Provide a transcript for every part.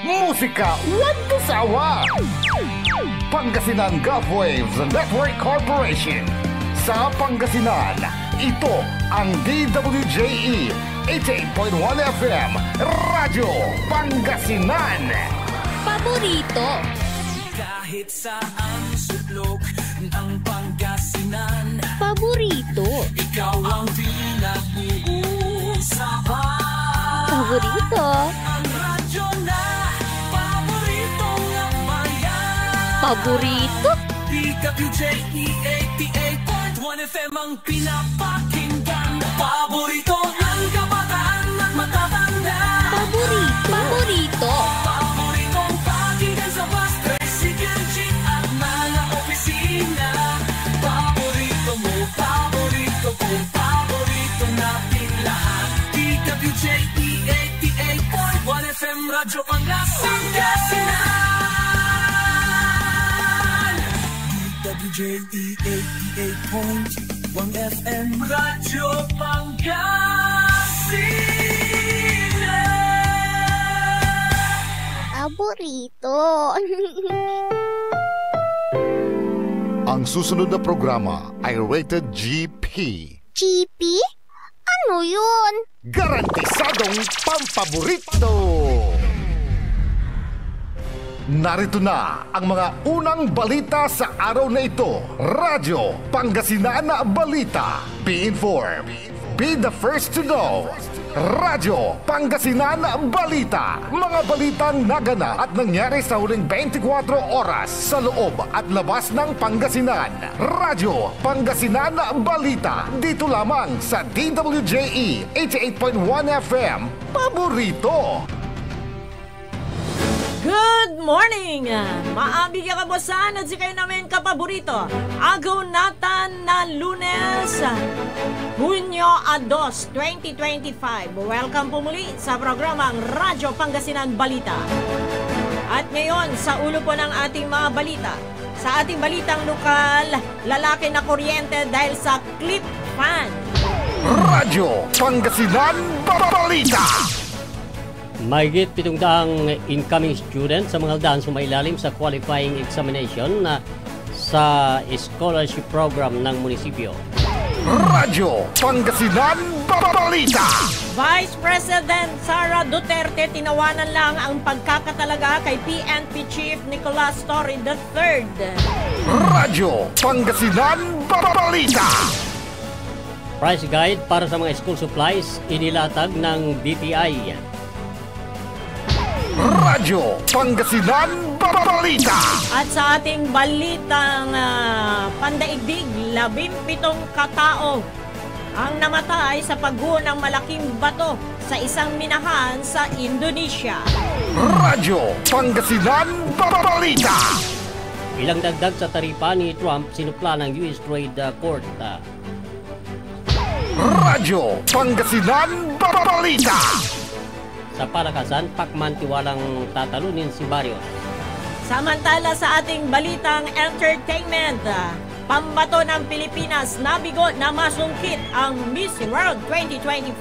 Musika walang sawa. Pangasinan Gulf Waves Network Corporation. Sa Pangasinan, ito ang DWJE 88.1 FM Radyo Pangasinan. Paborito. Kahit saan sulok ng Pangasinan, Paborito. ikaw ang pinag-uusapan. Paborito. Ang radyo na paborito ng bayan. Paborito. DWJE 88.1 FM ang pinapakinggan. Paborito ng kabataan at matatanda. Paborito. Paborito. Paboritong pakinggan sa bus, tricycle, jeep at mga opisina. Paborito mo, paborito ko, paborito natin lahat. DWJE 88.1 FM Radyo Pangasinan. DWJE 88.1 FM Radyo Pangasinan. Paborito. Ang susunod na programa ay rated GP. GP? Ano yun? Garantisadong pampaborito! Narito na ang mga unang balita sa araw na ito. Radyo Pangasinan Balita. Be informed. Be the first to know. Radyo Pangasinan Balita. Mga balitang naganap at nangyari sa huling 24 oras sa loob at labas ng Pangasinan. Radyo Pangasinan Balita. Dito lamang sa DWJE 88.1 FM. Paborito! Good morning! Maambi ka kabosan at si kayo namin kapaborito. Agaw natan na Lunes, Hunyo 2, 2025. Welcome po muli sa programang Radyo Pangasinan Balita. At ngayon, sa ulo po ng ating mga balita. Sa ating balitang lokal, lalaki na kuryente dahil sa clip fan. Radyo Pangasinan Balita. Mahigit 700 incoming students sa mga daan sumailalim sa qualifying examination sa scholarship program ng munisipyo. Radyo Pangasinan Balita. Vice President Sara Duterte tinawanan lang ang pagkakatalaga kay PNP Chief Nicolas Torre III. Radyo Pangasinan Balita. Price guide para sa mga school supplies inilatag ng BPI. Radyo Pangasinan Balita. At sa ating balitang pandaigdig, 17 katao ang namatay sa pagguho ng malaking bato sa isang minahan sa Indonesia. Radyo Pangasinan Balita. Ilang dagdag sa taripa ni Trump sinupla ng US Trade Court. Radyo Pangasinan Balita. Sa palakasan, Pacman tiwalang tatalunin si Barrios. Samantala sa ating balitang entertainment, pambato ng Pilipinas nabigo na masungkit ang Miss World 2025.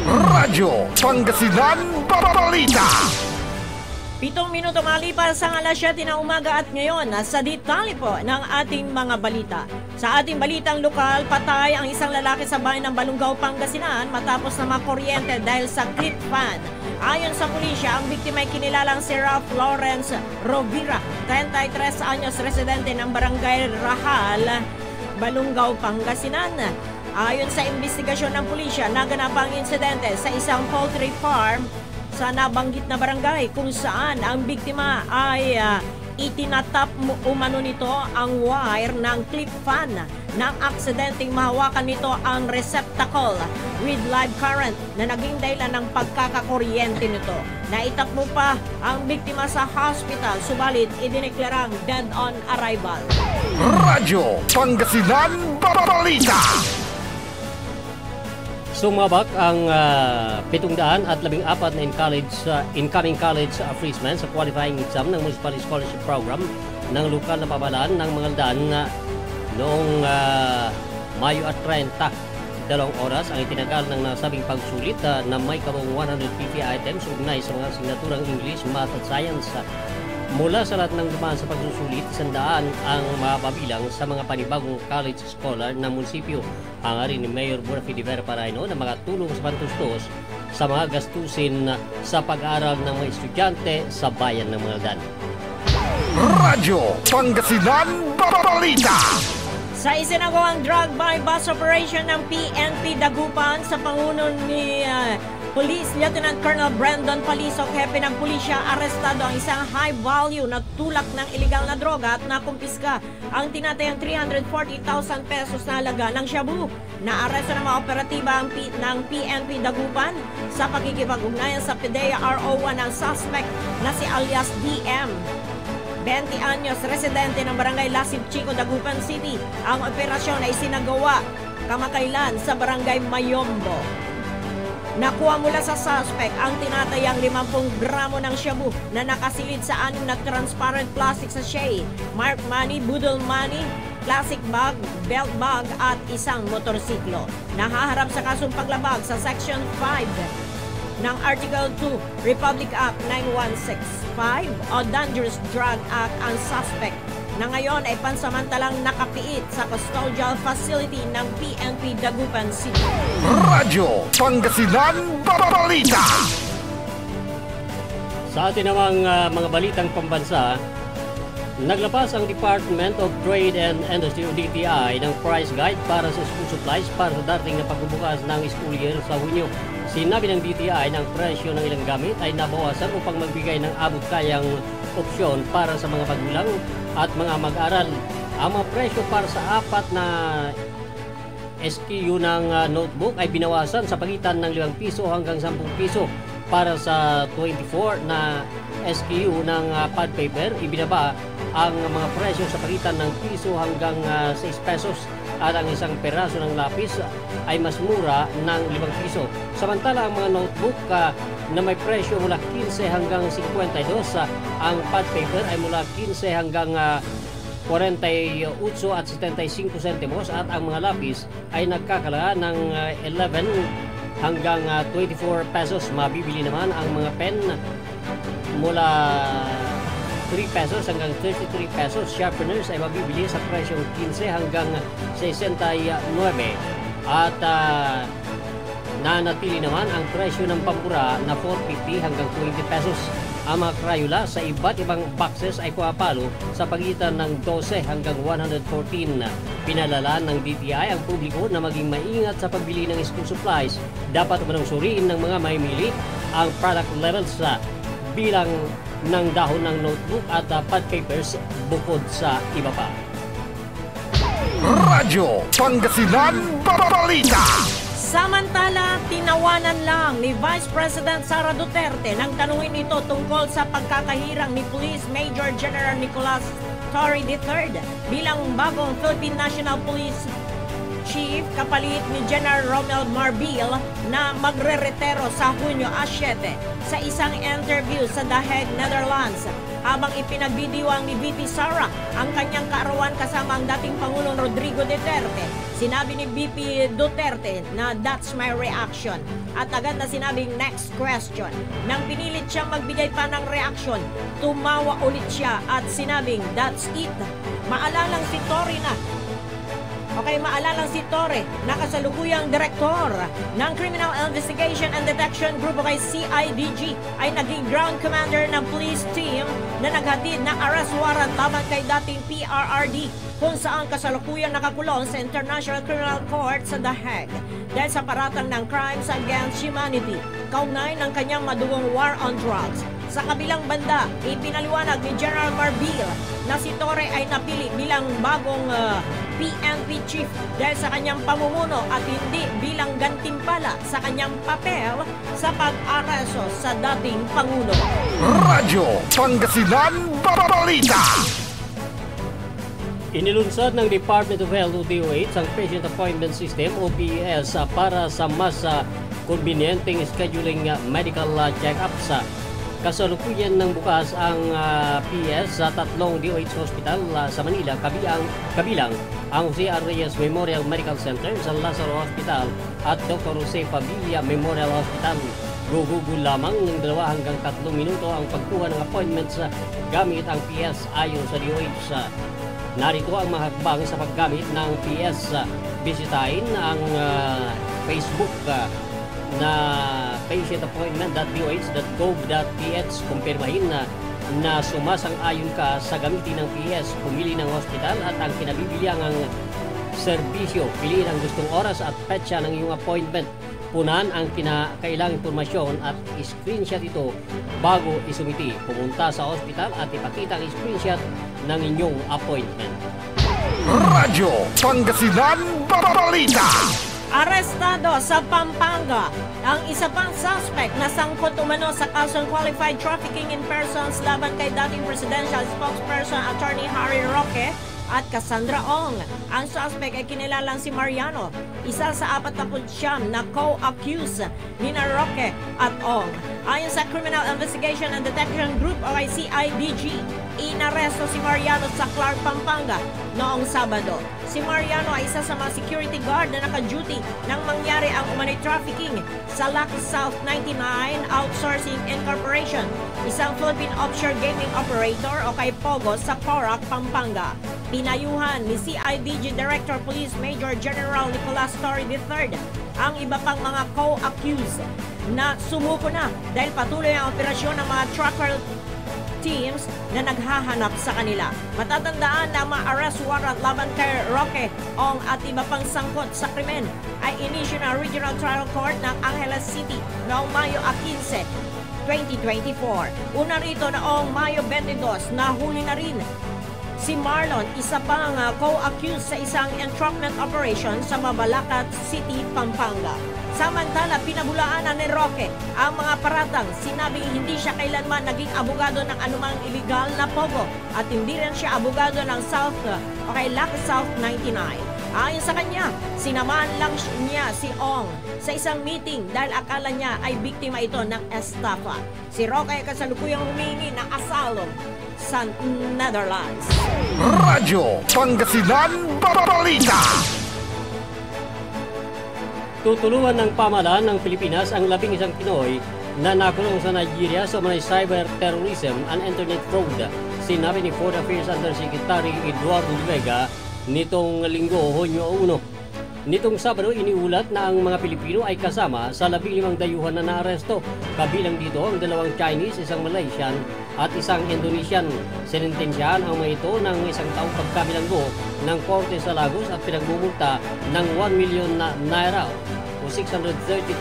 Radyo Pangasinan Balita. 7 minuto malipas ang alas 7 ng umaga at ngayon sa detalye po ng ating mga balita. Sa ating balitang lokal, patay ang isang lalaki sa bayan ng Balungaw, Pangasinan matapos na makuryente dahil sa clip fan. Ayon sa pulisya, ang biktima ay kinilalang si Ralph Lawrence Rovira, 33 anyos, residente ng Barangay Rahal, Balungaw, Pangasinan. Ayon sa investigasyon ng pulisya, naganap ang insidente sa isang poultry farm sa nabanggit na barangay kung saan ang biktima ay itinatap umano nito ang wire ng clip fan. Nang aksidenteng mahawakan nito ang receptacle with live current na naging dahilan ng pagkakakuryente nito. Naitakbo pa ang biktima sa hospital, subalit idineklarang dead on arrival. Radyo Pangasinan Balita. Sumabak ang 714 na incoming college freshmen sa qualifying exam ng Municipal Scholarship Program ng lokal na pabalaan ng mga daan noong Mayo at 30 2 oras ang itinagal ng nasabing pagsulit na may kabong 150 items ugnay sa mga signaturang English, Math at Science. Mula sa lahat ng dumaan sa pagsusulit, 100 ang mapabilang sa mga panibagong college scholar ng munisipyo. Hangarin ni Mayor Burafi de Vera Paraino na makatulong sa pantustos sa mga gastusin sa pag-aaral ng mga estudyante sa bayan ng Maldan. Radyo Pangasinan Balita. Sa isinagawang drug by bus operation ng PNP Dagupan sa panguno ni Police Lieutenant Colonel Brandon Palisok, hepe ng pulisya, arestado ang isang high-value na tulak ng ilegal na droga at nakumpiska ang tinatayang 340,000 pesos na halaga ng shabu. Naaresto ng mga operatiba ng PNP Dagupan sa pakikipag-ugnayan sa PDEA RO1 ng suspect na si alias DM. 20 anyos, residente ng Barangay Lasib Chico, Dagupan City. Ang operasyon ay sinagawa kamakailan sa Barangay Mayombo. Nakuha mula sa suspect ang tinatayang 50 gramo ng shabu na nakasilid sa 6 na transparent plastic sachet, marked money, budol money, plastic bag, belt bag at isang motorsiklo. Nahaharap sa kasong paglabag sa Section 5 ng Article 2, Republic Act 9165 o Dangerous Drug Act ang suspect na ngayon ay pansamantalang nakapiit sa custodial facility ng PNP Dagupan City. Radyo Pangasinan Balita. Sa atin namang mga balitang pambansa, naglabas ang Department of Trade and Industry o DTI ng price guide para sa school supplies para sa darating na pagbubukas ng school year sa Hunyo. Sinabi ng DTI na ang presyo ng ilang gamit ay nabawasan upang magbigay ng abot-kayang opsyon para sa mga magulang at mga mag-aral. Ang mga presyo para sa 4 na SKU ng notebook ay binawasan sa pagitan ng 5 piso hanggang 10 piso. Para sa 24 na SKU ng pad paper, ibinaba ang mga presyo sa pagitan ng piso hanggang 6 pesos at ang isang peraso ng lapis ay mas mura ng 5 piso. Samantala ang mga notebook na may presyo mula 15 hanggang 52, ang pad paper ay mula 15 hanggang 48 at 75 sentimos at ang mga lapis ay nagkakalaga ng 11 hanggang 24 pesos. Mabibili naman ang mga pen mula 3 pesos hanggang 33 pesos. Sharpeners ay mabibili sa presyong 15 hanggang 69 at nanatili naman ang presyo ng pampura na 450 hanggang 20 pesos. Ang mga Crayola sa iba't ibang boxes ay pumapalo sa pagitan ng 12 hanggang 114. Pinalala ng DTI ang publiko na maging maingat sa pagbili ng school supplies. Dapat umanong suriin ng mga mamimili ang product levels sa bilang ng dahon ng notebook at pad papers bukod sa iba pa. Radyo Pangasinan Balita. Samantala, tinawanan lang ni Vice President Sara Duterte nang tanungin ito tungkol sa pagkakahirang ni Police Major General Nicolas Torre III bilang bagong Philippine National Police Chief kapalit ni General Romel Marbil na magre-retero sa Hunyo 7 sa isang interview sa The Hague, Netherlands. Habang ipinagdidiwang ni VP Sara ang kanyang kaarawan kasama ang dating Pangulong Rodrigo Duterte, sinabi ni VP Duterte na that's my reaction. At agad na sinabing next question. Nang pinilit siyang magbigay pa ng reaction, tumawa ulit siya at sinabing that's it. Maalalang si Torre na. Maalalang si Torre na kasalukuyang direktor ng Criminal Investigation and Detection Group o kay CIDG ay naging ground commander ng police team na naghatid ng arrest warrant laban kay dating PRRD kung saan kasalukuyang nakakulong sa International Criminal Court sa The Hague dahil sa paratang ng crimes against humanity kaugnay ng kanyang madugong war on drugs. Sa kabilang banda, ipinaliwanag ni General Marbil na si Torre ay napili bilang bagong PNP Chief dahil sa kanyang pamumuno at hindi bilang gantimpala sa kanyang papel sa pag-aresto sa dating Pangulo. Radyo Pangasinan Balita. Inilunsad ng Department of Health o DOH ang Patient Appointment System o PAS para sa mas convenienteng scheduling medical check-ups. Kasalukuyan ng bukas ang PS sa tatlong DOH hospital sa Manila, kabilang ang Jose R. Reyes Memorial Medical Center, San Lazaro Hospital at Dr. Jose Pavilla Memorial Hospital. Gugugol lamang ng 2 hanggang 3 minuto ang pagkuha ng appointments gamit ang PS ayon sa DOH. Narito ang mga hakbang sa paggamit ng PS. Bisitahin ang Facebook na patientappointment.doh.gov.ph. Kumpirmahin na sumasang-ayon ka sa gamitin ng PS. Pumili ng hospital at ang kinabibilyang ang serbisyo. Piliin ang gustong oras at petsa ng iyong appointment. Punan ang kinakailang impormasyon at screenshot ito bago isumiti. Pumunta sa hospital at ipakita ang screenshot ng inyong appointment. Radyo Pangasinan Balita. Arestado sa Pampanga ang isa pang suspect na sangkot umano sa kasong qualified trafficking in persons laban kay dating presidential spokesperson Attorney Harry Roque at Cassandra Ong. Ang suspect ay kinilalang si Mariano, isa sa 49 na co-accused ni Roque at Ong. Ayon sa Criminal Investigation and Detection Group o CIDG, inaresto si Mariano sa Clark, Pampanga noong Sabado. Si Mariano ay isa sa mga security guard na naka-duty nang mangyari ang money trafficking sa Lucky South 99 Outsourcing Incorporation, isang Philippine offshore gaming operator o kay Pogo sa Porac, Pampanga. Pinayuhan ni CIDG Director Police Major General Nicolas Torre III ang iba pang mga co-accused na sumuko na dahil patuloy ang operasyon ng mga tracker teams na naghahanap sa kanila. Matatandaan na mga arrest warrant laban kay Roque, Ong at iba pang sangkot sa krimen ay inisyu ng Regional Trial Court ng Angeles City noong Mayo 15, 2024. Una rito noong Mayo 22, nahuli na rin si Marlon, isa pang co-accused sa isang entrapment operation sa Mabalacat City, Pampanga. Samantala, pinabulaanan ni Roque ang mga paratang. Sinabing hindi siya kailanman naging abogado ng anumang illegal na pogo at hindi rin siya abogado ng Lucky South 99. Ayon sa kanya, sinamahan lang niya si Ong sa isang meeting dahil akala niya ay biktima ito ng estafa. Si Roque ay kasalukuyang humingi ng asylum sa Netherlands. Radyo Pangasinan Balita. Tutulungan ng pamahalaan ng Pilipinas ang 11 Pinoy na nakulong sa Nigeria sa mga cyber terrorism and internet fraud. Sinabi ni Foreign Affairs Undersecretary Eduardo Vega nitong linggo, Hunyo 1. Nitong Sabado, iniulat na ang mga Pilipino ay kasama sa 15 dayuhan na naaresto. Kabilang dito ang 2 Chinese, isang Malaysian at isang Indonesian. Sinintensyahan ang mga ito ng 1 taong pagkabilanggo ng korte sa Lagos at pinagbumulta ng 1 million naira o $630,000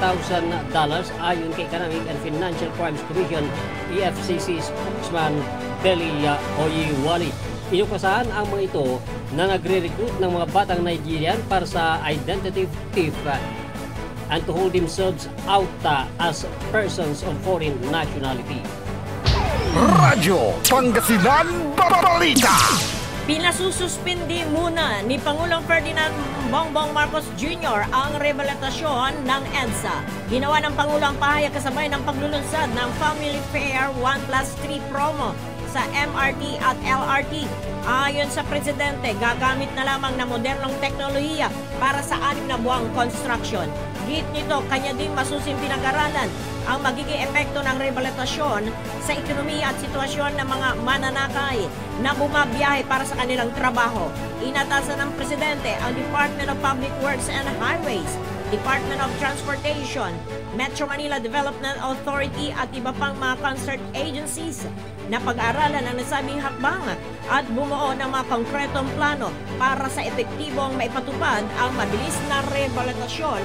ayon kay Economic and Financial Crimes Commission EFCC spokesman Belly Oyewale. Inukasahan ang mga ito na nagre-recruit ng mga batang Nigerian para sa identity thief and to hold themselves out as persons of foreign nationality. Radyo Pangasinan Balita. Pinasususpindi muna ni Pangulong Ferdinand Bongbong Marcos Jr. ang rehabilitasyon ng EDSA. Ginawa ng Pangulo ang pahayag kasabay ng paglulunsad ng Family Fare 1+3 promo sa MRT at LRT. Ayon sa Presidente, gagamit na lamang ng modernong teknolohiya para sa 6 na buwang construction. Git nito, kanya din masusing pinag-aralan ang magiging epekto ng rehabilitasyon sa ekonomiya at sitwasyon ng mga mananakay na bumabiyahe para sa kanilang trabaho. Inatasan ng Presidente ang Department of Public Works and Highways, Department of Transportation, Metro Manila Development Authority at iba pang mga concert agencies na pag-aralan ang nasabing hakbang at bumuo ng mga konkretong plano para sa epektibong maipatupad ang mabilis na rehabilitasyon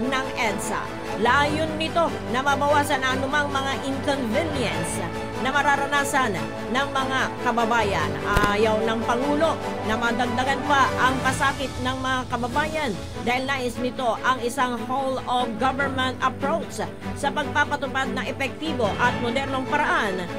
ng EDSA. Layon nito na mabawasan ang anumang mga inconvenience na mararanasan ng mga kababayan. Ayaw ng Pangulo na madagdagan pa ang pasakit ng mga kababayan dahil nais nito ang isang whole-of-government approach sa pagpapatupad ng epektibo at modernong paraan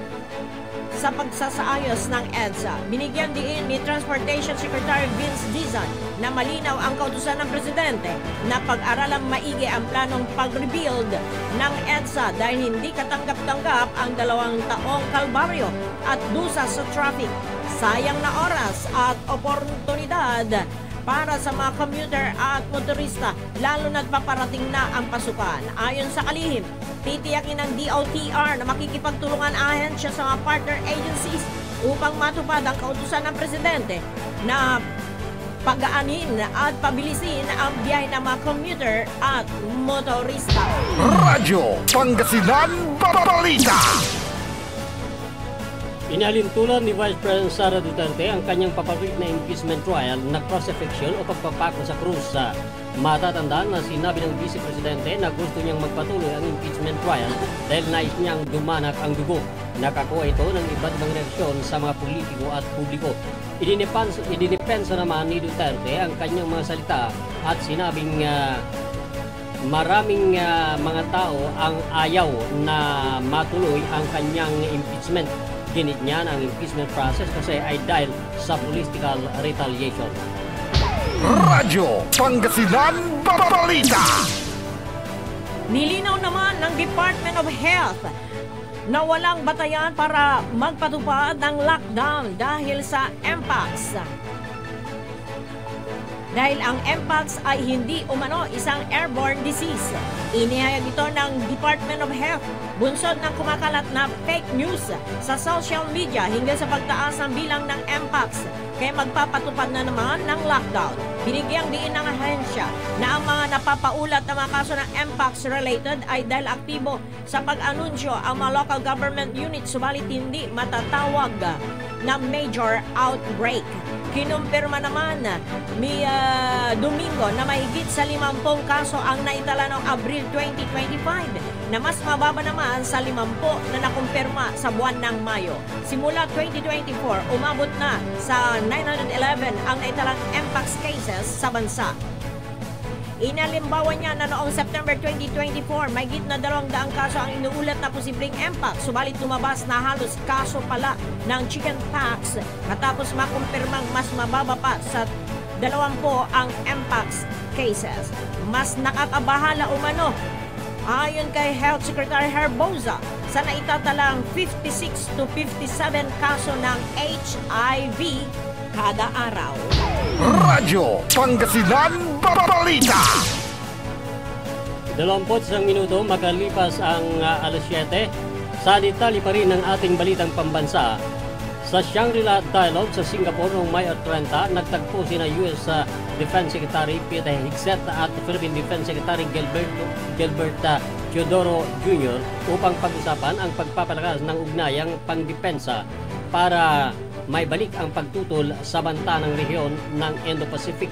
sa pagsasaayos ng EDSA. Binigyan din ni Transportation Secretary Vince Dizon na malinaw ang kautusan ng Presidente na pag-aralang maigi ang planong pag-rebuild ng EDSA dahil hindi katanggap-tanggap ang 2 taong kalbaryo at dusa sa traffic. Sayang na oras at oportunidad para sa mga commuter at motorista, lalo na't paparating na ang pasukan. Ayon sa kalihim, titiyakin ng DOTR na makikipagtulungan ahensya sa mga partner agencies upang matupad ang kautusan ng Presidente na pagaanin at pabilisin ang biyahe ng mga commuter at motorista. Radyo Pangasinan Balita. Inalintulan ni Vice President Sara Duterte ang kanyang papalit na impeachment trial na crucifixion o pagpapako sa krus. Matatandaan na sinabi ng Vice Presidente na gusto niyang magpatuloy ang impeachment trial dahil nais niyang dumanak ang dugo. Nakakuha ito ng iba't ibang reaksyon sa mga politiko at publiko. Idinipensa naman ni Duterte ang kanyang mga salita at sinabing maraming mga tao ang ayaw na matuloy ang kanyang impeachment. Ginit niya ang impeachment process kasi ay dahil sa political retaliation. Radyo Pangasinan Balita. Nilinaw naman ng Department of Health na walang batayan para magpatupad ng lockdown dahil sa Mpox. Dahil ang Mpox ay hindi umano isang airborne disease. Inihayag ito ng Department of Health bunsod ng kumakalat na fake news sa social media hinggil sa pagtaas ng bilang ng Mpox. Kaya magpapatupad na naman ng lockdown. Binigyang diin ng ahensya na ang mga napapaulat na mga kaso ng Mpox related ay dahil aktibo sa pag-anunsyo ang mga local government units subalit hindi matatawag na major outbreak. Kinumpirma naman ni Domingo na mahigit sa 50 kaso ang naitala noong Abril 2025 na mas mababa naman sa 50 na nakumpirma sa buwan ng Mayo. Simula 2024, umabot na sa 911 ang naitalang Mpox cases sa bansa. Inalimbawan niya na noong September 2024, mahigit na 200 kaso ang inuulat na posibleng Mpox, subalit lumabas na halos kaso pala ng chickenpox matapos makumpirmang mas mababa pa sa 20 ang Mpox cases. Mas nakakabahala umano ayon kay Health Secretary Herbosa sa naitatalang 56 to 57 kaso ng HIV kada araw. Radyo Pangasinan Balita. 21 minuto makalipas ang alas 7. Sa detalye pa rin ng ating balitang pambansa. Sa Shangri-La Dialogue sa Singapore noong Mayo 30, nagtagpo sina US Defense Secretary Peter Hegseth at Philippine Defense Secretary Gilbert Teodoro Jr. upang pag-usapan ang pagpapalakas ng ugnayang pangdepensa para may balik ang pagtutol sa banta ng rehiyon ng Indo-Pacific.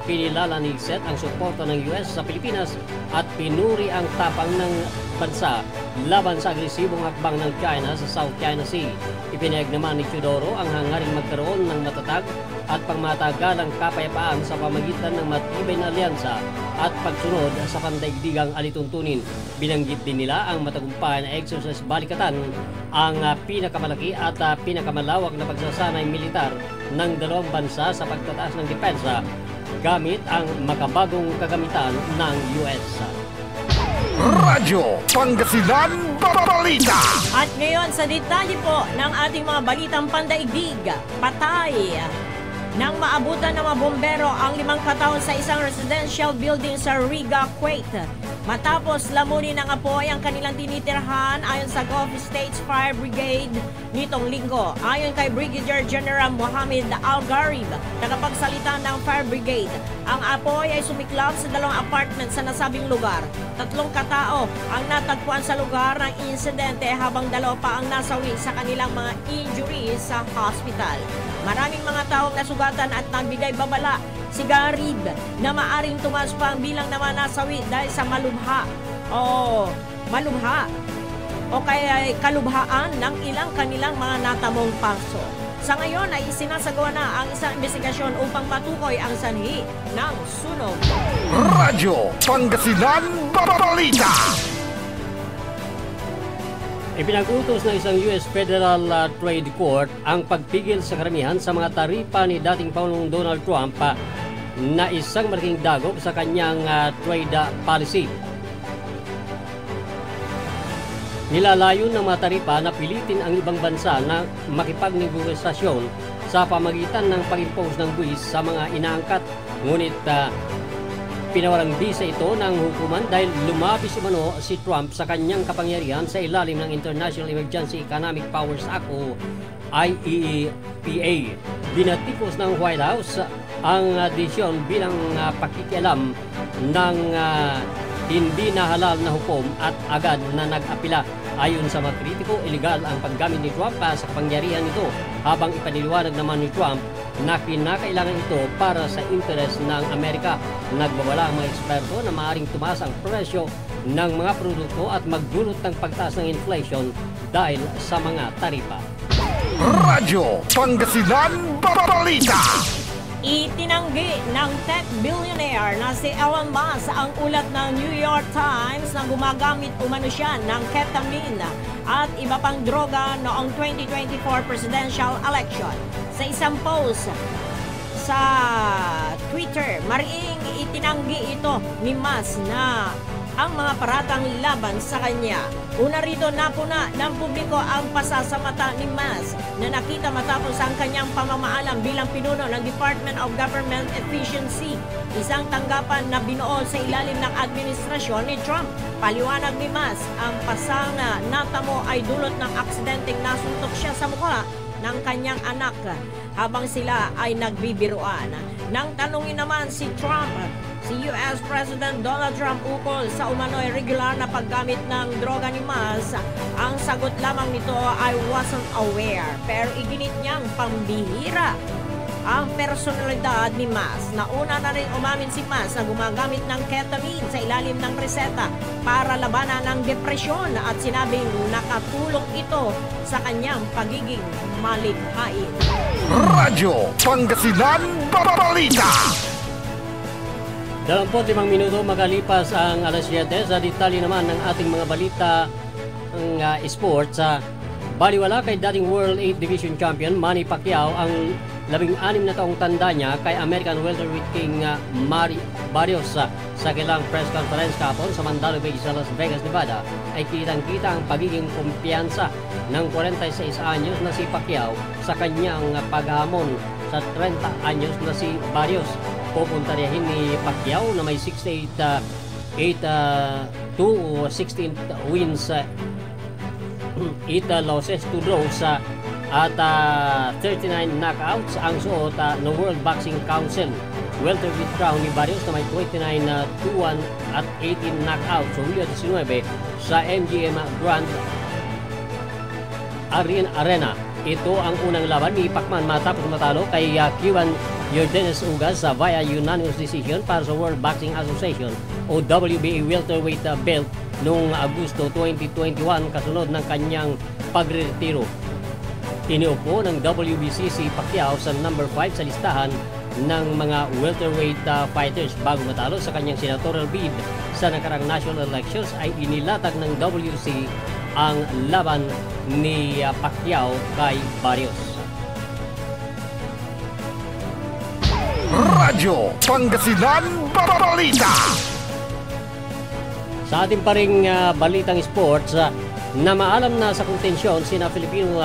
Pinilala ni Hegseth ang suporta ng US sa Pilipinas at pinuri ang tapang ng bansa laban sa agresibong hakbang ng China sa South China Sea. Ipinahayag naman ni Teodoro ang hangaring magkaroon ng matatag at pangmatagalang kapayapaan sa pamagitan ng matibay na alyansa at pagsunod sa pandaigdigang alituntunin. Binanggit din nila ang matagumpay na exercise balikatan, ang pinakamalaki at pinakamalawak na pagsasanay militar ng dalawang bansa sa pagtataas ng depensa gamit ang makabagong kagamitan ng US. Radyo Pangasinan Balita. At ngayon sa detalye po ng ating mga balitang pandaigdig, patay nang maabutan ng mga bombero ang 5 katao sa isang residential building sa Riga, Kuwait. Matapos lamunin ng apoy ang kanilang tinitirhan ayon sa Gulf States Fire Brigade nitong linggo. Ayon kay Brigadier General Mohammed Al-Gharib, tagapagsalita ng Fire Brigade, ang apoy ay sumiklab sa 2 apartment sa nasabing lugar. 3 katao ang natagpuan sa lugar ng insidente habang 2 pa ang nasawi sa kanilang mga injuries sa hospital. Maraming mga taong nasugatan at nagbigay babala si Gharib na maaring tumaas pa ang bilang na nasawi dahil sa malubha o kaya kalubhaan ng ilang kanilang mga natamong paso. Sa ngayon ay isinasagawa na ang isang investigasyon upang matukoy ang sanhi ng sunog. Radyo Pangasinan Balita. Ipinag-utos ng isang US Federal Trade Court ang pagpigil sa karamihan sa mga taripa ni dating Pangulong Donald Trump na isang malaking dagok sa kanyang trade policy. Nilalayon ng mga taripa na pilitin ang ibang bansa na makipagnegosasyon sa pamagitan ng pag-impose ng buwis sa mga inaangkat. Ngunit pinawalang bisa ito ng hukuman dahil lumabis umano si Trump sa kanyang kapangyarihan sa ilalim ng International Emergency Economic Powers Act o IEEPA. Binatikos ng White House ang desisyon bilang pakikialam ng hindi nahalal na hukom at agad na nag-apila. Ayon sa mga kritiko, iligal ang paggamit ni Trump sa kapangyarihan nito, habang ipaniliwanag naman ni Trump na kinakailangan ito para sa interes ng Amerika. Nagbabala ang mga eksperto na maaaring tumaas ang presyo ng mga produkto at magdulot ng pagtaas ng inflation dahil sa mga taripa. Radyo Pangasinan Balita. Itinanggi ng tech billionaire na si Elon Musk ang ulat ng New York Times na gumagamit umano siya ng ketamine at iba pang droga noong 2024 presidential election. Sa isang post sa Twitter, mariing itinanggi ito ni Musk na ang mga paratang laban sa kanya. Una rito, napuna ng publiko ang pasasamata ni Musk na nakita matapos ang kanyang pamamaalam bilang pinuno ng Department of Government Efficiency, isang tanggapan na binuo sa ilalim ng administrasyon ni Trump. Paliwanag ni Musk, ang pasang natamo ay dulot ng aksidenteng nasuntok siya sa mukha ng kanyang anak habang sila ay nagbibiruan. Nang tanungin naman si US President Donald Trump ukol sa umano'y regular na paggamit ng droga ni Musk, ang sagot lamang nito ay wasn't aware, pero iginit niyang pambihira ang personalidad ni Musk. Nauna na rin umamin si Musk na gumagamit ng ketamine sa ilalim ng reseta para labanan ng depresyon at sinabing nakatulong ito sa kanyang pagiging malikhain. Radyo Pangasinan Balita. 25 minuto magalipas ang alas 7. Sa detalye naman ng ating mga balita ng sports, baliwala kay dating World 8 Division Champion Manny Pacquiao ang 16 na taong tanda niya kay American welterweight king Manny Barrios. Sa kailang press conference kahapon sa Mandalay Bay sa Las Vegas, Nevada, ay kitang-kita ang pagiging kumpiyansa ng 46 anyos na si Pacquiao sa kanyang paghamon sa 30 anyos na si Barrios. Pupuntaryahin ni Pacquiao na may 68-2 o 16 wins, 8 losses, 2 draws at 39 knockouts ang suot ng World Boxing Council. Welterweight crown ni Barrios na may 29-2-1 at 18 knockouts sa Hulyo 19 sa MGM Grand Arena. Ito ang unang laban ni Pacman matapos matalo kay Cuban Yordenes Ugas via unanimous decision para sa World Boxing Association o WBA welterweight belt noong Agosto 2021 kasunod ng kanyang pagretiro. Iniupo ng WBC si Pacquiao sa number 5 sa listahan ng mga welterweight fighters. Bago matalo sa kanyang senatorial bid sa nakarang national elections ay inilatag ng WC ang laban ni Pacquiao kay Barrios. Radyo Pangasinan Balita. Sa ating pa ring balitang sports, na maalam na sa kontensyon sina Filipino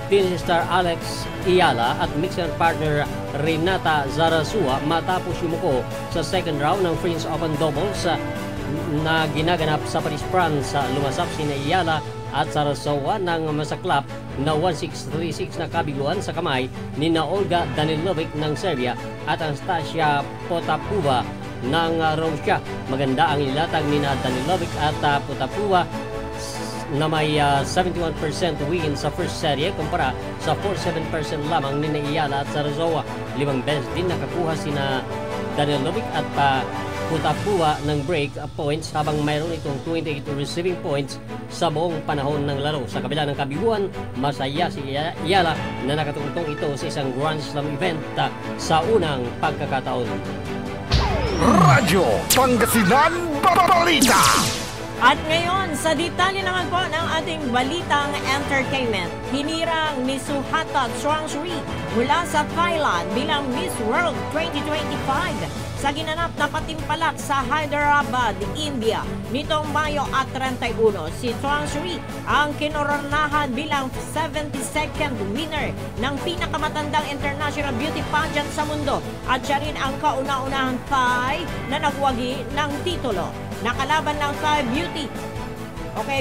tennis star Alex Ayala at mixer partner Renata Zarazua matapos yumuko sa second round ng French Open Doubles na ginaganap sa Paris, France. Lumasap sina Ayala at Zarazua ng masaklap na 1-6-3-6 na kabiguan sa kamay ni Olga Danilovic ng Serbia at Anastasia Potapova ng Russia. Maganda ang ilatag ni Danilovic at Potapova na may 71% win sa first serie kumpara sa 47% lamang ni Ayala at Zarazua. 5 beses din nakakuha sina Danilovic at Potapova ng break points habang mayroon itong 28 receiving points sa buong panahon ng laro. Sa kabila ng kabiguan, masaya si Ayala na nakatungtong ito sa isang Grand Slam event sa unang pagkakataon. Radyo Pangasinan Balita. At ngayon, sa detalye naman po ng ating balitang entertainment, hinirang ni Suhata Chowdhury mula sa Thailand bilang Miss World 2025 sa ginanap na patimpalak sa Hyderabad, India nitong Mayo at 31. Si Chowdhury ang kinoronahan bilang 72nd winner ng pinakamatandang international beauty pageant sa mundo at siya rin ang kauna-unahang Thai na nagwagi ng titulo. Nakalaban ng Thai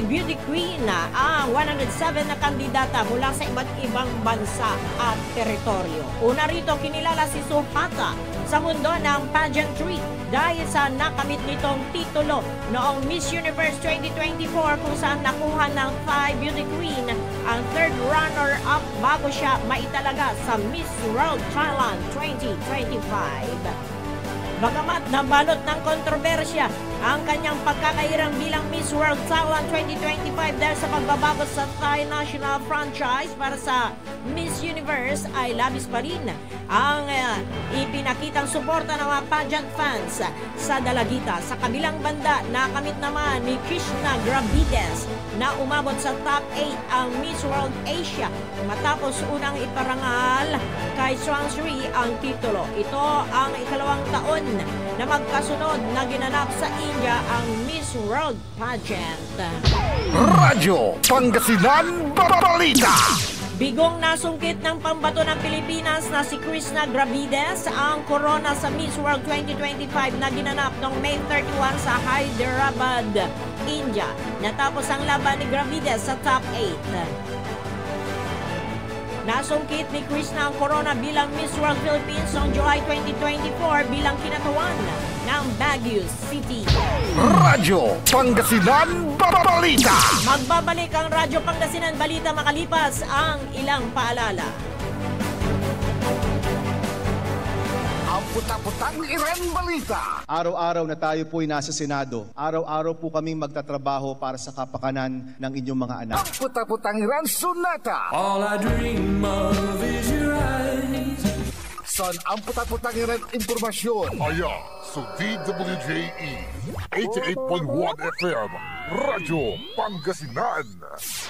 Beauty Queen na ang 107 na kandidata mula sa iba't ibang bansa at teritoryo. Una rito, kinilala si Suhata sa mundo ng pageantry dahil sa nakamit nitong titulo noong Miss Universe 2024 kung saan nakuha ng Thai Beauty Queen ang third runner-up bago siya maitalaga sa Miss World Thailand 2025. Bagamat nabalot ng kontrobersya ang kanyang pagkakairang bilang Miss World Thailand 2025 dahil sa pagbabago sa Thai National Franchise para sa Miss Universe ay labis pa rin ang ipinakitang suporta ng mga pageant fans sa dalagita. Sa kabilang banda, nakamit naman ni Krishna Gravides na umabot sa top 8 ang Miss World Asia matapos unang iparangal kay Chowdhury ang titulo. Ito ang ikalawang taon na magkasunod na ginanap sa India ang Miss World Pageant. Radyo Pangasinan Balita. Bigong nasungkit ng pambato ng Pilipinas na si Krishna Gravides ang corona sa Miss World 2025 na ginanap noong May 31 sa Hyderabad, India. Natapos ang laban ni Gravides sa top 8. Nasungkit ni Krishna ang corona bilang Miss World Philippines noong July 2024 bilang kinatawan ng Baguio City. Radyo Pangasinan Balita. Magbabalik ang Radyo Pangasinan Balita makalipas ang ilang paalala. Ang puta-putang Iran Balita. Araw-araw na tayo po'y nasa Senado. Araw-araw po kaming magtatrabaho para sa kapakanan ng inyong mga anak. Ang puta-putang Iran Sunata. All I dream of is your eyes. Son, ang puta-putang Iran Impormasyon. Aya sa DWJE 88.1 FM Radyo Pangasinan.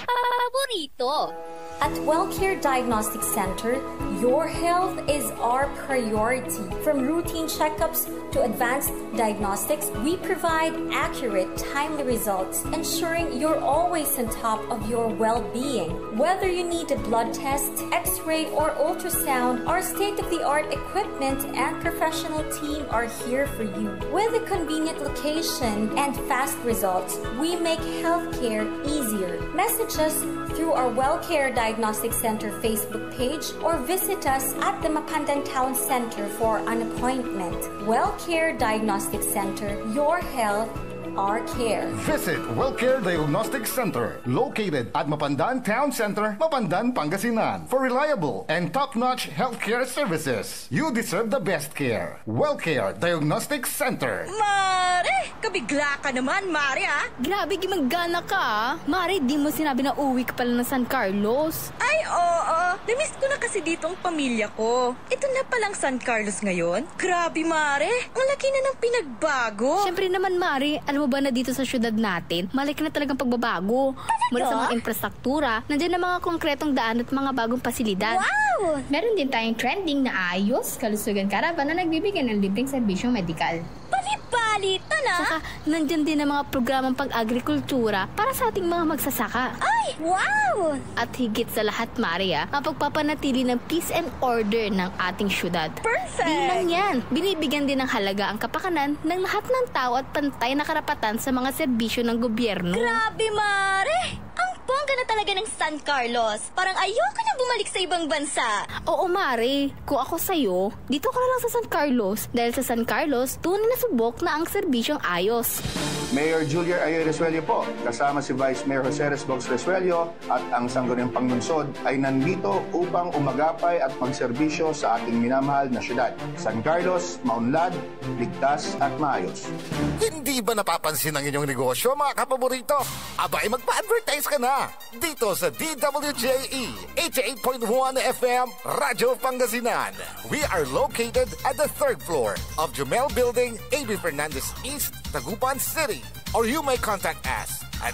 Paborito. At WellCare Diagnostic Center, your health is our priority. From routine checkups to advanced diagnostics, we provide accurate, timely results, ensuring you're always on top of your well-being. Whether you need a blood test, x-ray, or ultrasound, our state-of-the-art equipment and professional team are here for you. With a convenient location and fast results, we make healthcare easier. Message us through our WellCare Diagnostic Center Facebook page or visit us at the Mapandan Town Center for an appointment. WellCare Diagnostic Center, your health, our care. Visit WellCare Diagnostic Center, located at Mapandan Town Center, Mapandan, Pangasinan. For reliable and top-notch healthcare services, you deserve the best care. WellCare Diagnostic Center. Mare! Kabigla ka naman, Mare, ah! Grabe, gimaggana ka ah. Mari, di mo sinabi na uwi ka pala ng San Carlos. Ay, oo. Namiss ko na kasi dito ang pamilya ko. Ito na palang San Carlos ngayon. Grabe, Mare. Ang laki na ng pinagbago. Siyempre naman, Mari, alam mo ba na dito sa syudad natin, malaki na talagang pagbabago. Mula sa mga infrastruktura, nandiyan na mga konkretong daan at mga bagong pasilidad. Wow! Meron din tayong trending na ayos, kalusugan karavan na nagbibigay ng libreng serbisyong medikal. Balita na! Saka, nandyan din ang mga programang pag-agrikultura para sa ating mga magsasaka. Ay, wow! At higit sa lahat, Maria, ang pagpapanatili ng peace and order ng ating syudad. Perfect! Di lang yan, binibigyan din ng halaga ang kapakanan ng lahat ng tao at pantay na karapatan sa mga serbisyo ng gobyerno. Grabe, Mare! Ang bongga na talaga ng San Carlos. Parang ayoko na bumalik sa ibang bansa. Oo, Mare. Kung ako sa'yo, dito ka na lang sa San Carlos. Dahil sa San Carlos, tunay na subok na ang serbisyong ayos. Mayor Julia Ayoy Resuello po, kasama si Vice Mayor Jose Resbox Resuello at ang Sangguniang Panglungsod ay nandito upang umagapay at magserbisyo sa ating minamahal na syudad. San Carlos, maunlad, ligtas at maayos. Hindi ba napapansin ang inyong negosyo, mga kapaborito? Abay, magpa-advertise ka na dito sa DWJE 88.1 FM Radyo Pangasinan. We are located at the 3rd floor of Jumel Building, A.B. Fernandez East, Tagupan City. or you may contact us at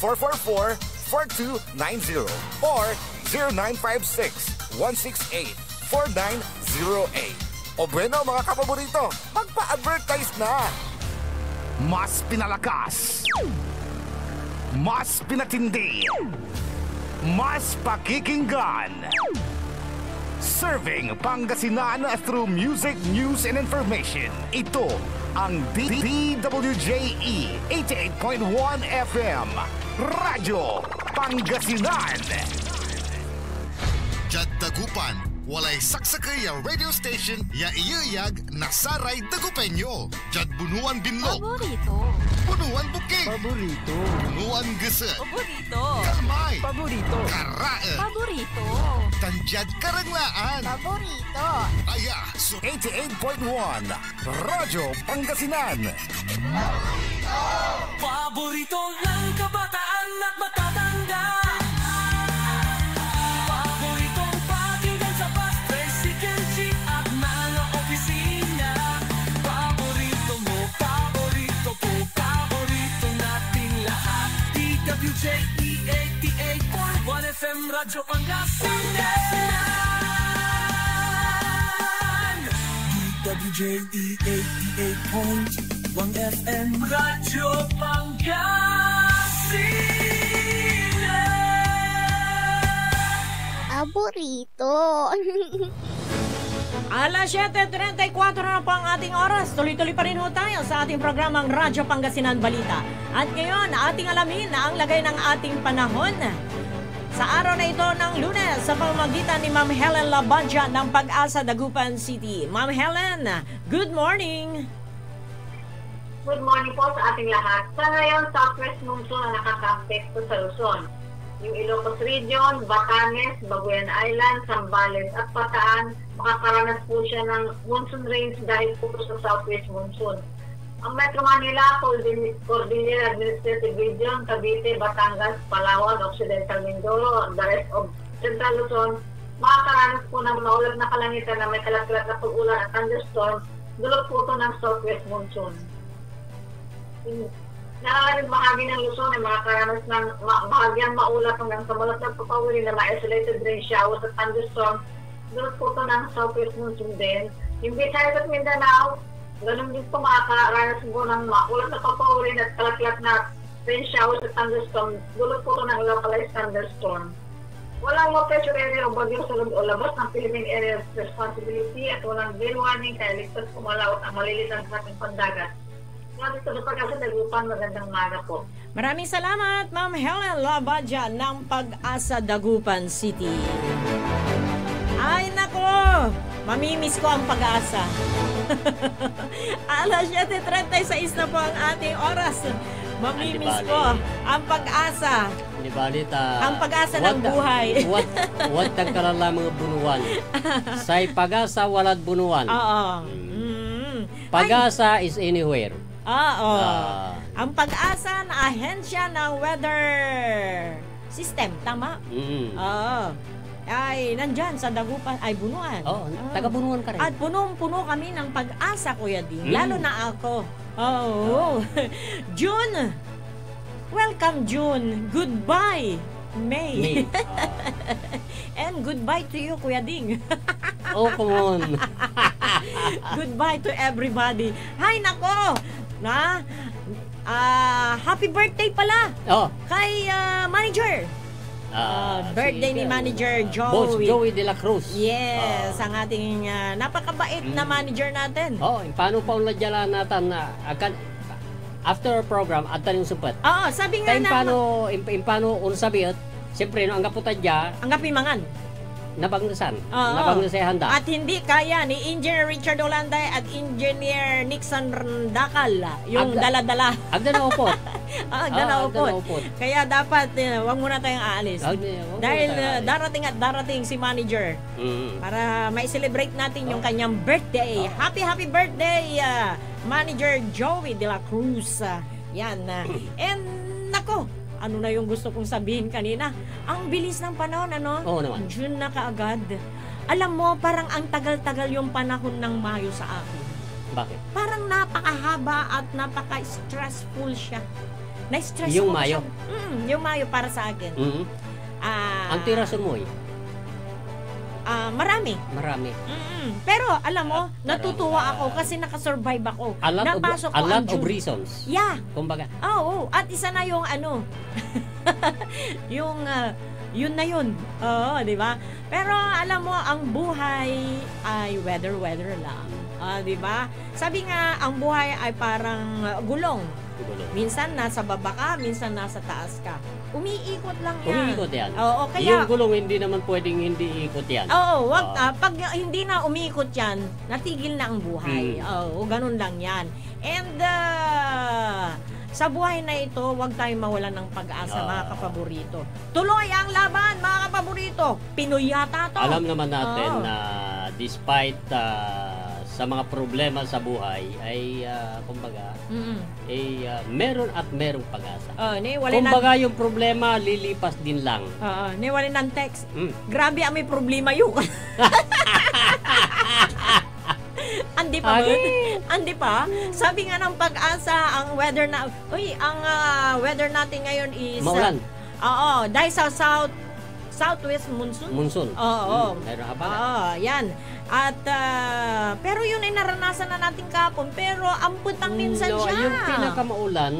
0968-444-4290 or 0956-168-4908. O bueno mga kapaborito, magpa-advertise na! Mas pinalakas, mas pinatindi, mas pakikinggan. Serving Pangasinan through music, news, and information. Ito ang DWJE 88.1 FM. Radyo Pangasinan. Jad Dagupan, walay saksakay a radio station ya iyayag na saray Dagupenyo. Jad Bunuan Binlog. Paborito. Bunuan Bukig. Paborito. Bunuan Gese. Paborito. Kalmay. Paborito. Karae. Paborito. Tanjad Karanglaan. Paborito. Aya, so 88.1 Radyo Pangasinan. Paborito ng kabataan at matatanda. Paboritong pakinggan sa bus, tricycle, jeep at mga opisina. Paborito mo, paborito ko, paborito nating lahat. DWJE 88.1 FM Radyo Pangasinan. DWJE 88.1 FM Radyo Pangasinan. Paborito. Alas 7:34 na po ang ating oras. Tuloy-tuloy pa rin ho tayo sa ating programang Radyo Pangasinan Balita. At ngayon, ating alamin na ang lagay ng ating panahon sa araw na ito ng Lunes sa pamamagitan ni Ma'am Helen Labadja ng Pag-asa, Dagupan City. Ma'am Helen, good morning! Good morning po sa ating lahat. Sa ngayon, southwest monsoon ang nakaka-apekto sa Luzon. Yung Ilocos Region, Batanes, Babuyan Island, Zambales at Bataan, makakaranas po siya ng monsoon rains dahil po sa southwest monsoon. Ang Metro Manila, Cordillera Administrative Region, Cavite, Batangas, Palawan, Occidental Mindoro, the rest of Central Luzon, makakaranas po ng maulap na kalangitan na may kalat-kalat na pag-ulan at thunderstorm, dulot po ito ng southwest monsoon. Nakakalit bahagi ng Luzon ay makakaranas ng bahagyang maulap hanggang sa malas na papawili na ma-isolated rain showers at thunderstorm, dulot po ito ng southwest monsoon din. Yung Visayas at Mindanao, ganun din po makakaranas po ng maulap na papawili at kalat-kalat na rain showers at thunderstorm, dulot po ito ng localized thunderstorm. Walang low pressure area o bagyo sa loob o labas ng Philippine Area of Responsibility at walang gale warning kaya ligtas kumalaot ang malilitan sa ating pandagat. Dito sa Pag-asa Dagupan, magandang umaga po. Maraming salamat, Ma'am Helen Labadja ng Pag-asa Dagupan City. Ay nako, mamimiss ko ang Pag-asa. Alas 7:36 na po ang ating oras. Mamimiss ko ang Pag-asa. Di balita. Ang pag-asa ng buhay. What tagkalala mga bunuan. Say Pag-asa walad bunuan. Oo. Pag-asa is anywhere. Oo. Ang Pag-asa na ahensya ng weather system, tama? Oo. Ay, nandyan sa Dagupan, ay Bunuan. Oo, taga-Bunuan ka rin. At punong-puno kami ng Pag-asa, Kuya Ding. Lalo na ako. Oo. June. Welcome, June. Goodbye, May. And goodbye to you, Kuya Ding. Oh, come on. Goodbye to everybody. Hay, nako. Na? Happy birthday pala. Oh. Kay manager. Birthday ni Manager Joey. Boss Joey de la Cruz. Yes, ang ating napakabait na manager natin. Oh, paano pa unladyalan natin na after program at taning supat. Oo, sabi nga na. Paano unsabiot, siyempre no ang kaputan dia, ang kapimangan. Nabangnasan. Nabangnasan handa. At hindi kaya ni Engineer Richard Olanday at Engineer Nixon Dakal yung dala-dala. Agda na upot. Agda na upot. Kaya dapat wag muna tayong aalis. Dahil darating si manager. Para mai-celebrate natin yung kanyang birthday. Happy birthday Manager Joey de la Cruz. Yan. And nako, ano na yung gusto kong sabihin kanina? Ang bilis ng panahon, ano? Oo naman. June na kaagad. Alam mo, parang ang tagal-tagal yung panahon ng Mayo sa akin. Bakit? Parang napakahaba at napaka-stressful siya. Na-stress Yung ako Mayo? siya. Yung Mayo para sa akin. Ang tirason mo Marami. Pero alam mo, natutuwa ako kasi nakasurvive ako. A lot Napasok ko of ang June. reasons. Yeah. Kumbaga. Oo. At isa na yung yun na yun. Oo, di ba? Pero alam mo, ang buhay ay weather lang. Di ba? Sabi nga, ang buhay ay parang gulong. Minsan nasa baba ka, minsan nasa taas ka. Umiikot lang yan. Umiikot yan. Oo, kaya... Yung gulong hindi naman pwedeng hindi ikot yan. Oo, pag hindi na umiikot yan, natigil na ang buhay. Oo, ganun lang yan. And sa buhay na ito, huwag tayong mawalan ng pag-asa, mga kapaborito. Tuloy ang laban, mga kapaborito. Pinoy yata to. Alam naman natin na despite sa mga problema sa buhay ay kumbaga meron at merong pag-asa. Kumbaga yung problema lilipas din lang. Niwalin ng text. Grabe may problema yun. Andi pa. Sabi nga ng pag-asa, ang weather weather natin ngayon is maulan. Dahil sa southwest monsoon. Oo. Meron ka ba? Yan. At pero yun ay naranasan na natin kapon, pero amputang minsan siya. Yung pinakamaulan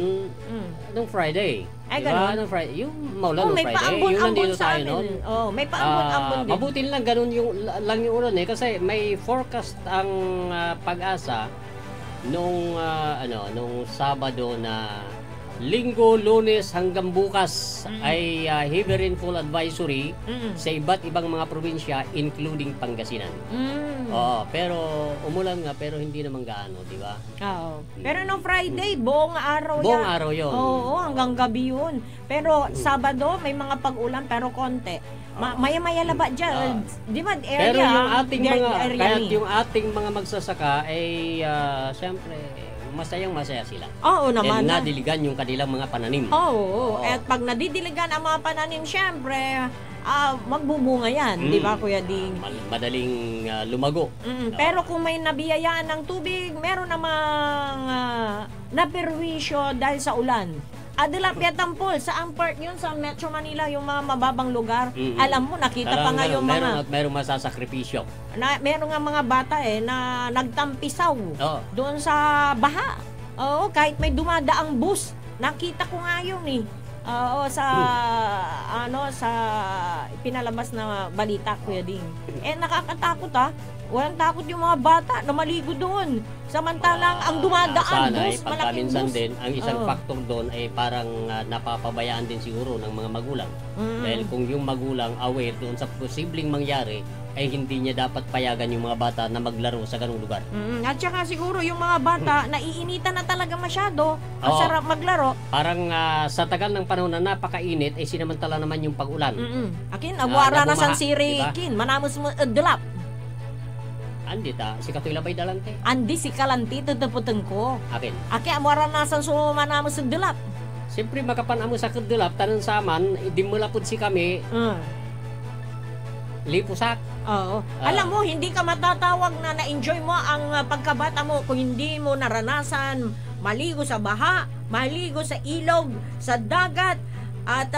nung Friday. Ay, diba? Nung Friday, yung maulan nung may Friday. paambon-ambon nandito sa tayo amin. May paambon-ambon din. Mabuti lang ganun lang yung ulan kasi may forecast ang pag-asa nung Sabado na Linggo, Lunes hanggang bukas ay heavy rainfall advisory sa iba't ibang mga probinsya including Pangasinan. Pero umulan nga pero hindi naman gaano, di ba? Oo. Pero no Friday, buong araw yan. Buong araw yun. Oo, hanggang gabi yun. Pero Sabado, may mga pag-ulan pero konti. Maya-maya laba dyan. Di ba, area? Pero yung ating yung ating mga magsasaka ay siyempre masayang-masaya sila. Oo naman. And nadiligan yung kanilang mga pananim. Oo. At pag nadidiligan ang mga pananim, syempre, magbubunga yan. Di ba, Kuya Ding? Madaling lumago. Pero kung may nabiyayaan ng tubig, meron namang naperwisyo dahil sa ulan. Adilapia Tampol, saang part yun sa Metro Manila, yung mga mababang lugar. Alam mo, nakita pa nga yung merong masasakripisyo. Meron nga mga bata na nagtampisaw doon sa baha. Oo, kahit may dumadaang bus. Nakita ko nga yun sa pinalabas na balita, Kuya Ding. Nakakatakot Walang takot yung mga bata na maligo doon. Samantalang ang dumadaan bus, malaking bus. Din, ang isang factor doon ay parang napapabayaan din siguro ng mga magulang. Dahil kung yung magulang aware doon sa posibleng mangyari, ay hindi niya dapat payagan yung mga bata na maglaro sa ganung lugar. At saka siguro yung mga bata, naiinitan na talaga masyado. Ang sarap maglaro. Parang sa tagal ng panahon na napakainit, ay sinamantala naman yung pag-ulan. Akin, awara na san siri, diba? Kin, manamos mo, delap. Andi si Katoy Labay Dalante. Andi si Kalanti, tutuputeng ko. Akin. Aki, amwara na san sumanamos sa delap. Siyempre, makapanamo sa kadulap, tanan sa aman, di mulapod si kami, lipusak. Oo. Alam mo, hindi ka matatawag na na-enjoy mo ang pagkabata mo kung hindi mo naranasan maligo sa baha, maligo sa ilog, sa dagat, at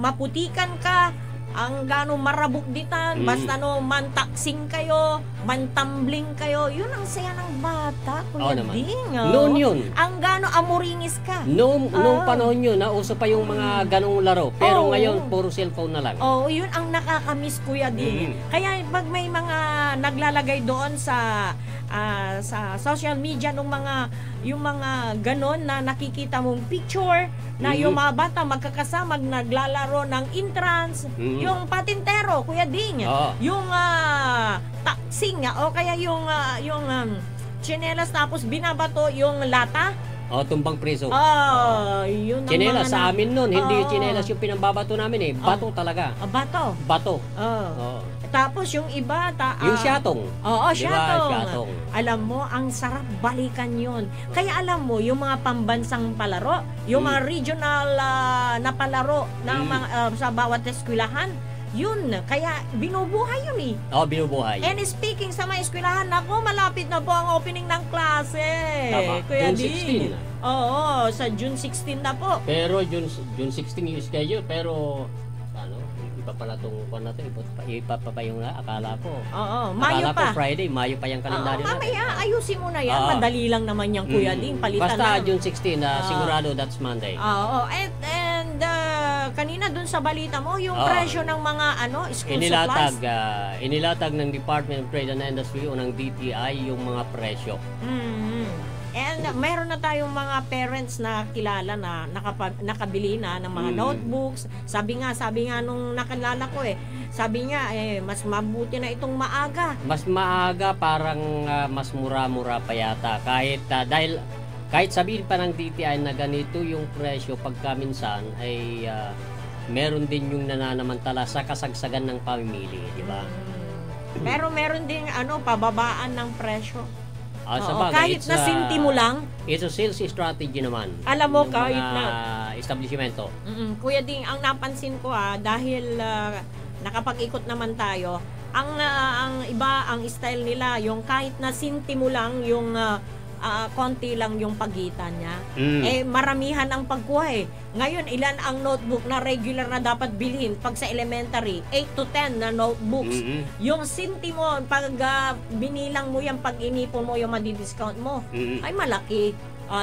maputikan ka, ang gano'ng marabuk ditan, basta mantaksing kayo, mantambling kayo, yun ang saya ng bata, Kuya Ding. Noon yun. Ang gano'ng amuringis ka. Noong panahon yun, nauso pa yung mga ganong laro. Pero ngayon, puro cellphone na lang. Yun ang nakakamiss, Kuya Ding. Kaya pag may mga naglalagay doon sa social media yung mga ganon na nakikita mong picture na yung mga bata magkakasama naglalaro ng entrance, yung patintero, Kuya Ding, yung taksing o kaya yung tsinelas tapos binabato yung lata. Tumbang preso. Yun ang tsinelas sa amin nun, hindi yung tsinelas yung pinambabato namin bato talaga. Bato. Tapos yung iba, yung syatong. Syatong. Alam mo, ang sarap balikan yun. Kaya alam mo, yung mga pambansang palaro, yung mga regional na palaro ng mga, sa bawat eskwilahan, Yun, kaya binubuhay yun eh. Binubuhay. And speaking sa mga eskwelahan, ako, malapit na po ang opening ng klase. Tama. Kuya June 16 Ding. na. Oo, sa June 16 na po. Pero June 16 yung schedule, pero iba pala itong iba pa yung akala ko. Mayo akala pa. ko Friday, Mayo pa yung kalendaryo natin. Mamaya, ayusin mo na yan. Madali lang naman yan, Kuya Ding. Palitan Basta lang. June 16, sigurado that's Monday. And kanina dun sa balita mo, yung presyo ng mga school inilatag, supplies. Inilatag ng Department of Trade and Industry o ng DTI yung mga presyo. And meron na tayong mga parents na kilala na nakabili na ng mga notebooks. Sabi nga nung nakilala ko sabi niya mas mabuti na itong maaga. Mas maaga, parang mas mura-mura pa yata. Kahit sabihin pa ng DTI na ganito yung presyo, pagka minsan ay meron din yung nananamantala sa kasagsagan ng pamimili, di ba? Pero meron din pababaan ng presyo. Sabagay, kahit na sintimo lang. It's a sales strategy naman. Alam mo, kahit mga na establishmento. Kuya Ding, ang napansin ko dahil nakapag-ikot naman tayo, ang iba, ang style nila, yung kahit na sintimo lang, yung konti lang yung pagitan niya. Maramihan ang pagkuha Ngayon, ilan ang notebook na regular na dapat bilhin pag sa elementary? 8 to 10 na notebooks. Yung sintimo, pag binilang mo yan, pag inipon mo yung madidiscount mo, ay malaki.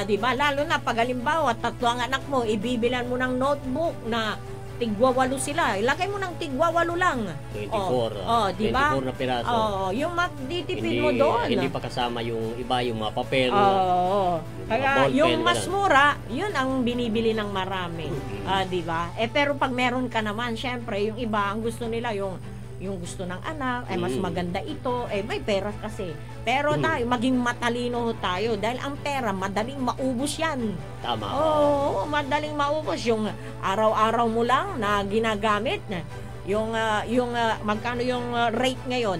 Diba? Lalo na pag halimbawa, 3 ang anak mo, ibibilan mo ng notebook na tigwa-8 sila. Ilagay mo ng tigwa-8 lang. 24. Diba? 24 na piraso. Yung matitipid mo doon. Hindi pa kasama yung iba, yung mga papel. Kaya yung mas mura, yun ang binibili ng marami. Diba? Pero pag meron ka naman, syempre, yung iba, ang gusto nila, yung gusto ng anak, mas maganda ito, may pera kasi. Pero tayo, maging matalino tayo dahil ang pera, madaling maubos yan. Tama. Madaling maubos. Yung araw-araw mo lang na ginagamit, magkano yung rate ngayon?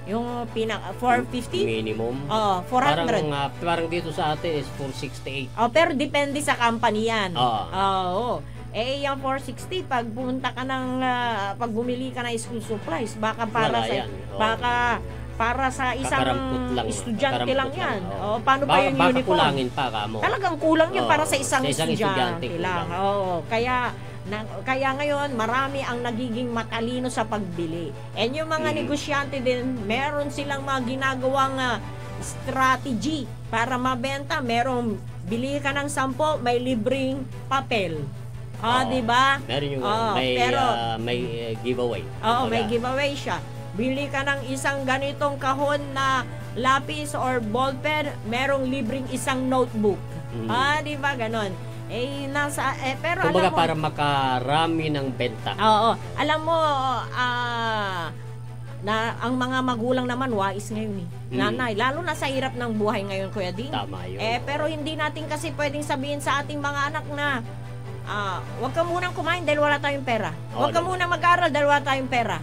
Yung 450? Minimum. 400. Parang dito sa atin is 468. Pero depende sa company yan. Yung 460, pag pumunta ka pag bumili ka ng school supplies, baka para sa isang estudyante lang yan. Paano ba yung uniform? Baka kulangin pa ka mo. Talagang kulang yun para sa isang estudyante lang. Kaya ngayon, marami ang nagiging matalino sa pagbili. And yung mga negosyante din, meron silang mga ginagawang strategy para mabenta. Merong bili ka ng 10, may libreng papel. Diba? Meron yung may giveaway. May giveaway siya. Bili ka ng isang ganitong kahon na lapis or ballpen, merong libreng isang notebook. Diba? Ganon. Pero kumbaga alam mo, para makarami ng benta. Alam mo, na ang mga magulang naman wais ngayon nanay, lalo na sa hirap ng buhay ngayon, Kuya Ding. Tama yun. Pero hindi natin kasi pwedeng sabihin sa ating mga anak na wag ka munang kumain dahil wala tayong pera. Wag ka munang mag-aral dahil wala tayong pera.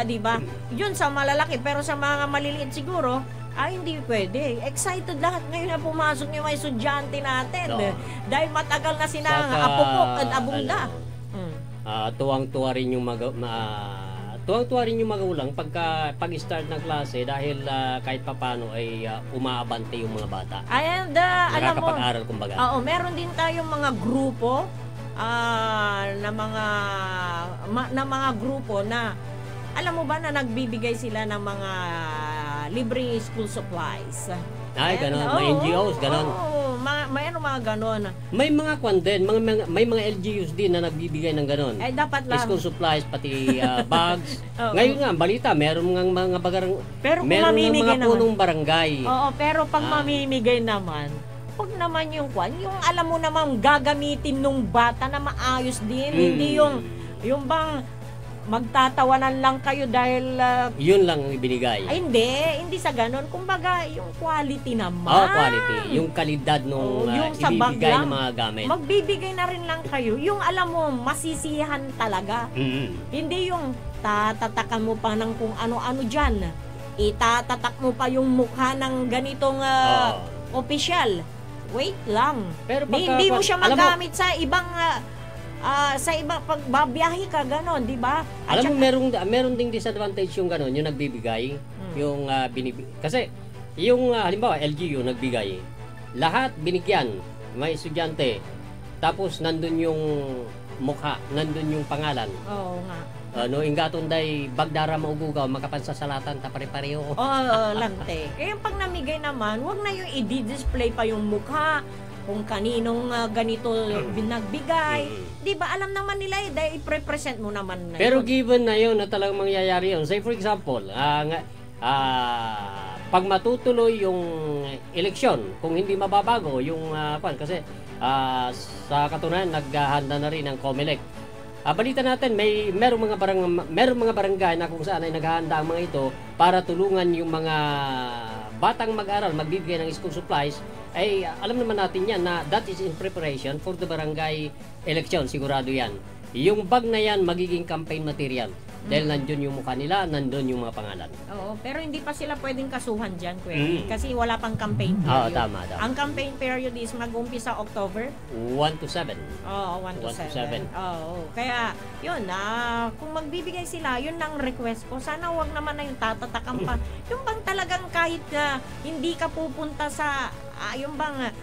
Diba? Yun sa malalaki, pero sa mga maliliit siguro, hindi pwede. Excited lahat ngayon na pumasok yung mga estudyante natin. Dahil matagal na sinang apupok at abunda. Tuwang-tuwa rin yung magulang pag-start ng klase dahil kahit papano ay umaabante yung mga bata. And alam mo, nakakapag-aral kumbaga. Meron din tayong mga grupo na mga grupo na alam mo ba na nagbibigay sila ng mga libreng school supplies? Ganon. May NGOs, ganon. Mayroong mga ganon. May mga may mga LGUs din na nagbibigay ng ganon. Dapat lang. School supplies, pati bags. Ngayon nga, balita, meron ng mga mga punong barangay. Pero pag mamimigay naman, pag naman yung alam mo naman gagamitin nung bata na maayos din. Hindi yung bang magtatawanan lang kayo dahil yun lang ibinigay. Hindi sa ganun. Kumbaga, yung quality naman. Quality. Yung kalidad nung ibibigay ng mga gamit. Magbibigay na rin lang kayo. Yung alam mo, masisiyahan talaga. Hindi yung tatatakan mo pa ng kung ano-ano dyan. Itatatak mo pa yung mukha ng ganitong opisyal. Wait lang. Pero hindi mo siya magamit sa ibang sa iba, pag babiyahe ka, ganon, di ba? At Alam mo, meron ding disadvantage yung gano'n, yung nagbibigay, yung kasi, yung halimbawa, LGU nagbigay, lahat binigyan, may estudyante, tapos nandun yung mukha, nandun yung pangalan. Oo nga. Ingaton day bagdara maugugaw, makapansasalatan, tapare-pareho. Lante. Kaya pag namigay naman, wag na yung i-display pa yung mukha, kung kaninong ganito binagbigay. Di ba? Alam naman nila dahil i-present mo naman na Pero yun. given na yun na talagang mangyayari yun, say for example, pag matutuloy yung eleksyon, kung hindi mababago yung kasi sa katunayan naghahanda na rin ang COMELEC. Balita natin merong mga barangay na kung saan ay naghahanda ang mga ito para tulungan yung mga batang mag-aral, magbibigay ng school supplies. Ay alam naman natin yan na that is in preparation for the barangay election, sigurado yan. Yung bag na yan magiging campaign material dahil nandun yung mukha nila, nandun yung mga pangalan. Oo, pero hindi pa sila pwedeng kasuhan dyan, kasi wala pang campaign period. Tama. Ang campaign period is mag-umpisa October 1 to 7. Oo, 1 to 7. Oo, kaya yun, kung magbibigay sila, yun ang request ko. Sana wag naman na yung tatatakan pa. Yung bang talagang kahit hindi ka pupunta sa, yung bang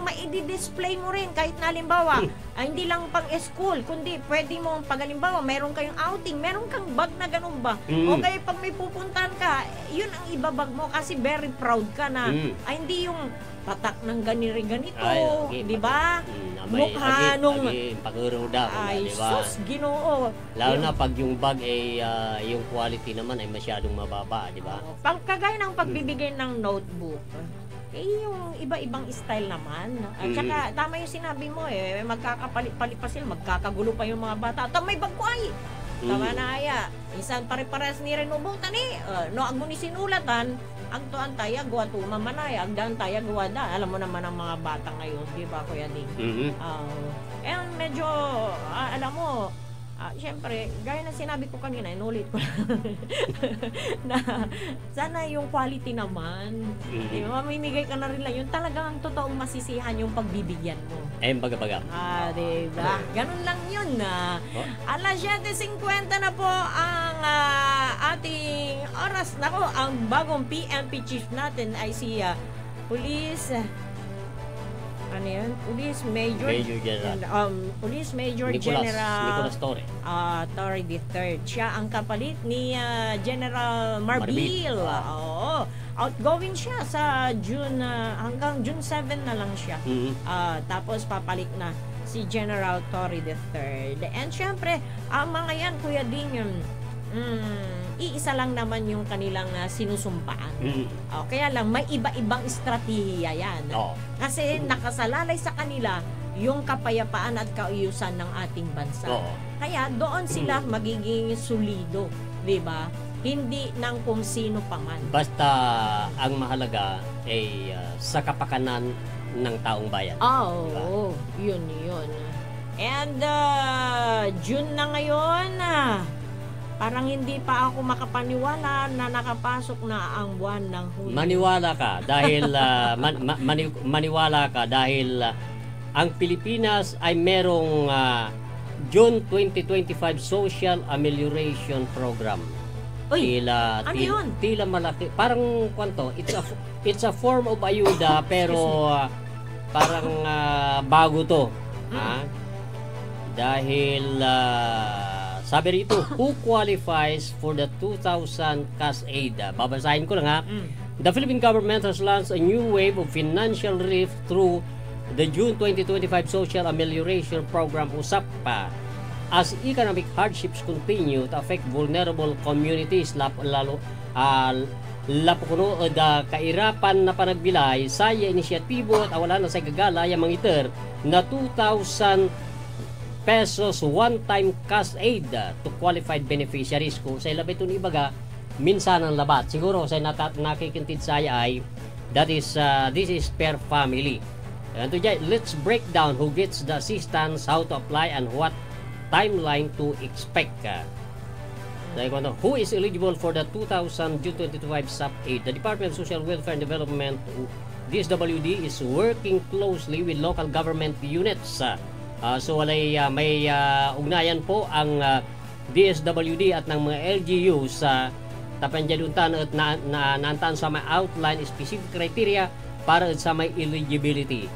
ma-display mo rin kahit na halimbawa, hindi lang pang school, kundi pwede mo pag halimbawa, meron kayong outing, meron kang bag na ganun ba? O kaya pag may pupuntahan ka, yun ang ibabag mo kasi very proud ka na, hindi yung patak ng ganito, di ba? Mukha nung pag-uruda, ay, di ba? sus, Ginoo. Lalo na pag yung bag ay yung quality naman ay masyadong mababa, di ba? Kagaya ng pagbibigay ng notebook, yung iba-ibang style naman. At saka, tama yung sinabi mo magkakapalit-palit pa sila, magkakagulo pa yung mga bata. At may bag ko ay, tama na aya. Isan pare-pares ni Renubutan no, ang muni sinulatan, ang tuan tayo, gawa to mamanay, ang daan tayo, gawa da. Alam mo naman ang mga bata ngayon, di ba, Kuya Ding? And medyo, alam mo, siyempre, gaya na sinabi ko kanina, inulit ko lang, na sana yung quality naman, mamimigay ka na rin lang, yung talagang totoong masisihan yung pagbibigyan mo. Yung baga-baga. Diba? Ganun lang yun. Alas 7:50 na po ang ating oras. Nako, ang bagong PNP chief natin ay si Police General. Police Major Nicolas Torre. Torre III. Siya ang kapalit ni General Marbil. Oo. Outgoing siya sa June, hanggang June 7 na lang siya. Tapos papalit na si General Torre III. And syempre, ang mga yan, Kuya Ding, iisa lang naman yung kanilang sinusumpaan. Kaya lang, may iba-ibang estratehiya yan. Kasi nakasalalay sa kanila yung kapayapaan at kaayusan ng ating bansa. Kaya doon sila magiging solido, di ba? Hindi ng kung sino paman. Basta ang mahalaga ay sa kapakanan ng taong bayan. Oo, yun. And June na ngayon, parang hindi pa ako makapaniwala na nakapasok na ang buwan ng Hulyo. Maniwala ka dahil maniwala ka dahil ang Pilipinas ay merong June 2025 Social Amelioration Program. Ano yun? Tila malaki. Parang kwanto, it's a form of ayuda pero parang bago to. Dahil sabi rito, who qualifies for the 2,000 cash aid? Babasahin ko lang The Philippine government has launched a new wave of financial relief through the June 2025 Social Amelioration Program, USAPA. As economic hardships continue to affect vulnerable communities, lalo lapukuno da kairapan na panagbilay sa inisyatibo at awalan na sa gagala yung mangiter na 2,000 pesos one-time cash aid to qualified beneficiaries. Kung sa ilabay ito ni ibaga, minsan ang labat. Siguro sa nakikintid saya ay this is per family. And let's break down who gets the assistance, how to apply, and what timeline to expect. Who is eligible for the 2000 June 2025 SAP aid? The Department of Social Welfare and Development, DSWD, is working closely with local government units So may ugnayan po ang DSWD at ng mga LGU sa tapanjaduntan at nantan sa may outline specific criteria para sa may eligibility.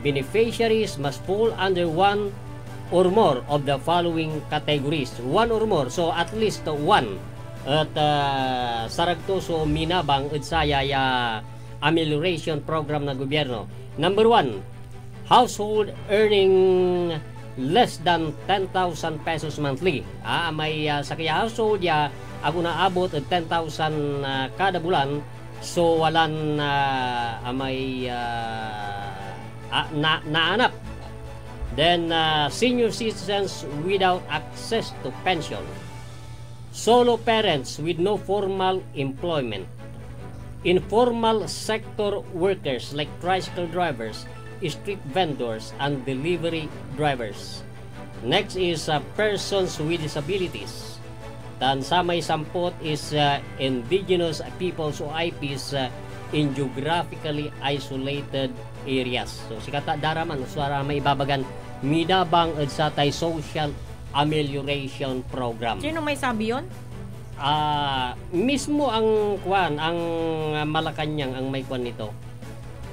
Beneficiaries must fall under one or more of the following categories. One or more, so at least one. At saragto so minabang at saya amelioration program ng gobyerno. Number 1, household earning less than 10,000 pesos monthly. May sa kaya household ako naabot at 10,000 kada bulan. So walan may naanap. Then senior citizens without access to pension. Solo parents with no formal employment. Informal sector workers like tricycle drivers, street vendors, and delivery drivers. Next is persons with disabilities. Dan sa may sampot is indigenous peoples o IPs in geographically isolated areas. So sikata daraman usara may ibabagan midabang at sa tay social amelioration program. Sino may sabi yon? Mismo ang Malacanang ang may kwan nito.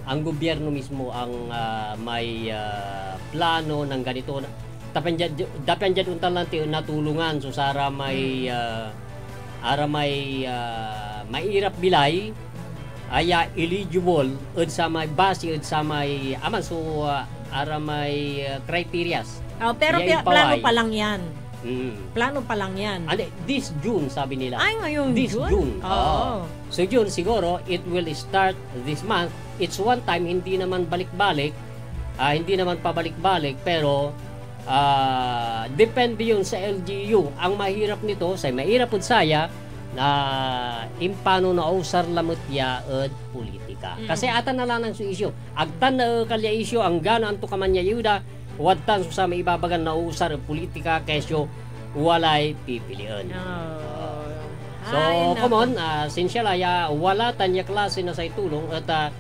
Ang gobyerno mismo ang may plano ng ganito. Dapan dyan untal lang natulungan so sara may mairap bilay aya eligible at sa may base at sa may aman so ara may criterias. Pero plano pa lang yan. Plano pa lang yan. This June, sabi nila. Ay, ngayong this June. Oh. So June, siguro, it will start this month. It's one time, hindi naman balik-balik. Hindi naman pabalik-balik, pero depende yun sa LGU. Ang mahirap nito, say mahirap po saya, na impano na usar lamot ya at politika. Kasi atan na lang ang su isyo. Agtan na kalya isyo, ang gana anto kamanya yuda, wadtan sa may ibabagan na usar politika kesyo walay pipilian. So, come on, sinsyala wala tanya klase na sa itulong at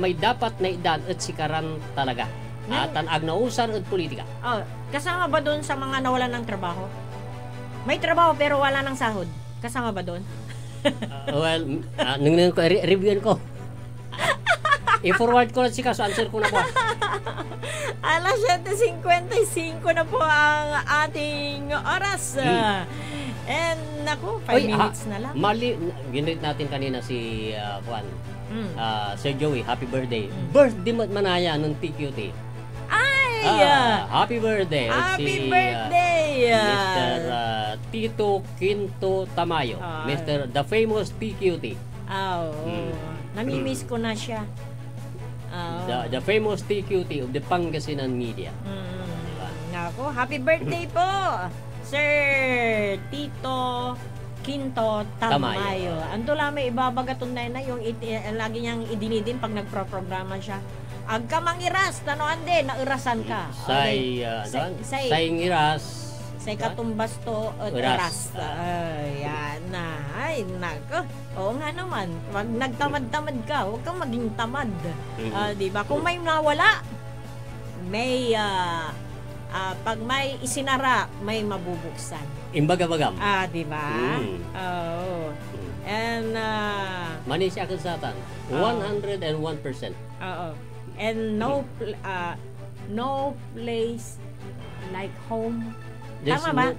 may dapat na edad at sikaran talaga. Tanag na usar at politika. Kasama ba doon sa mga nawalan ng trabaho? May trabaho pero wala ng sahod. Kasama ba doon? Well, nung reviewan ko. I-forward ko lang si kaso, answer ko na po. Alas 7:55 na po ang ating oras. And naku, 5 minutes na lang. Ginrate natin kanina si Juan. Sir Joey, happy birthday. Birthday manaya nung TQT. Happy birthday. Happy birthday. Mr. Tito Quinto Tamayo. Mr. The famous TQT. Namimiss ko na siya. The famous TQT of the Pangasinan media. Nako, happy birthday po, Sir Tito Quinto Tamayo. Ando lang may ibabagaton na yung lagi niyang idinidin pag nagpro-programa siya. Agka mangiras, tanoan din, nairasan ka. Say ngiras. Say katumbas to at iras. Yan na. Ay, nako. Oo nga naman. Wag nagtamad-tamad ka. Huwag kang maging tamad. Diba? Kung may nawala, may pag may isinara, may mabubuksan. Imbagabagam. Diba? Oo. And mani siya kasatan. 101%. Oo. And no place like home. Tama ba?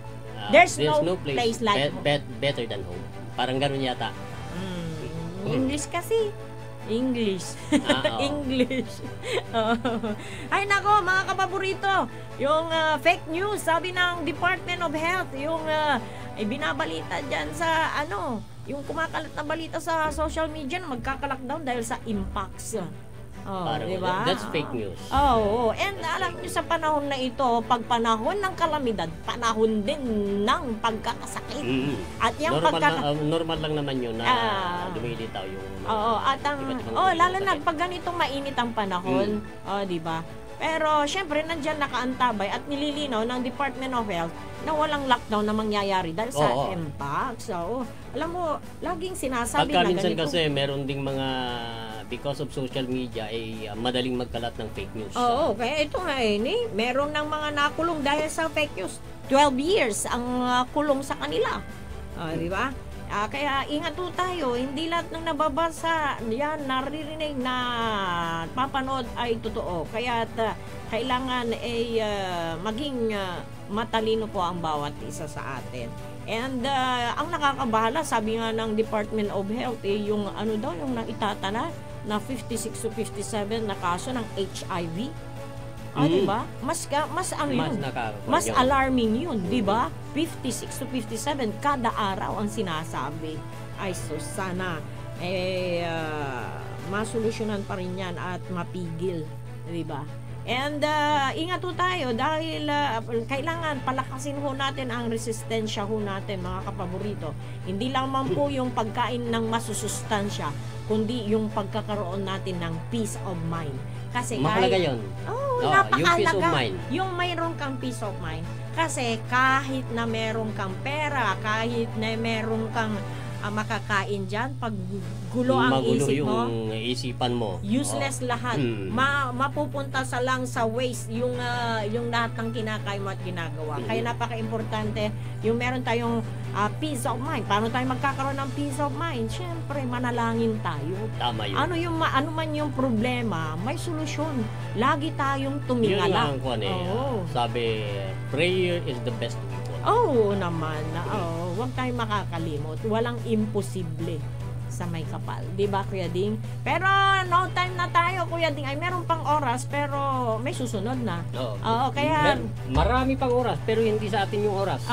There's no place like better than home. Parang gano'n yata. English kasi. English. English. Ay nako, mga kapaborito. Yung fake news, sabi ng Department of Health, yung binabalita dyan sa yung kumakalat na balita sa social media na magkaka-lockdown dahil sa impacts. Diba? That's fake news. And alam niyo sa panahon na ito, pag panahon ng kalamidad, panahon din ng pagkakasakit. At yung normal lang naman yun na dumilitaw yung lalo na pag ganitong mainit ang panahon, di ba? Pero syempre nandyan nakaantabay at nililinaw ng Department of Health na walang lockdown na mangyayari dahil sa MPAC. So, alam mo, laging sinasabi na minsan ganito. kasi meron ding mga, because of social media, ay madaling magkalat ng fake news. Oo, kaya ito nga meron ng mga nakulong dahil sa fake news. 12 years ang kulong sa kanila. Di ba? Kaya ingat po tayo, hindi lahat ng nababasa, yan, naririnig na papanood ay totoo. Kaya kailangan ay maging matalino po ang bawat isa sa atin. And ang nakakabahala, sabi nga ng Department of Health, yung ano daw, yung naitatala na 56 to 57 na kaso ng HIV. Diba? Mas alarming yun, diba? 56 to 57 kada araw ang sinasabi. Ay, so sana masolusyonan pa rin yan at mapigil, diba? And ingat ho tayo dahil kailangan palakasin ho natin ang resistensya ho natin, mga kapaborito. Hindi lang man po yung pagkain ng masusustansya, kundi yung pagkakaroon natin ng peace of mind. Kasi mahalaga yun. Napakalaga. Yung peace of mind. Yung mayroon kang peace of mind. Kasi kahit na meron kang pera, kahit na meron kang makakain dyan, pag gulo ang isip mo, yung isipan mo, useless lahat. Mapupunta lang sa waste yung lahat ng kinakain mo at ginagawa. Kaya napaka-importante yung meron tayong peace of mind. Paano tayo magkakaroon ng peace of mind? Siyempre, manalangin tayo. Tama yun. Ano man yung problema, may solusyon. Lagi tayong tumingala. Yun ang sabi, prayer is the best weapon. Naman. Huwag tayong makakalimot. Walang imposible sa may kapal. Diba, Kuya Ding? Pero no time na tayo, Kuya Ding. Ay, meron pang oras, pero may susunod na. Kaya marami pang oras, pero hindi sa atin yung oras.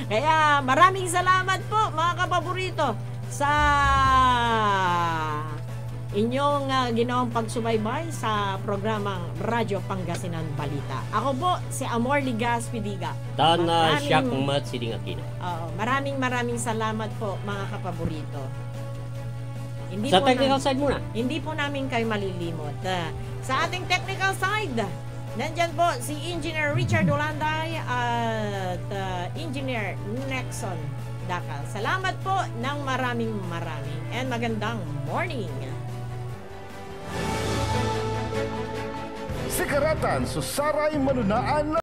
Kaya maraming salamat po, mga kapaborito, sa inyong ginawang pagsubaybay sa programang Radyo Pangasinan Balita. Ako po, si Amor Ligaspi Diga. Tana Siakmat Sidingakina. Maraming salamat po, mga kapaborito. Sa technical side muna. Hindi po namin kayo malilimot. Sa ating technical side, nandyan po si Engineer Richard Olanday at Engineer Nexon Dakal. Salamat po ng maraming and magandang morning. Sikaratan, Susaray Manunaan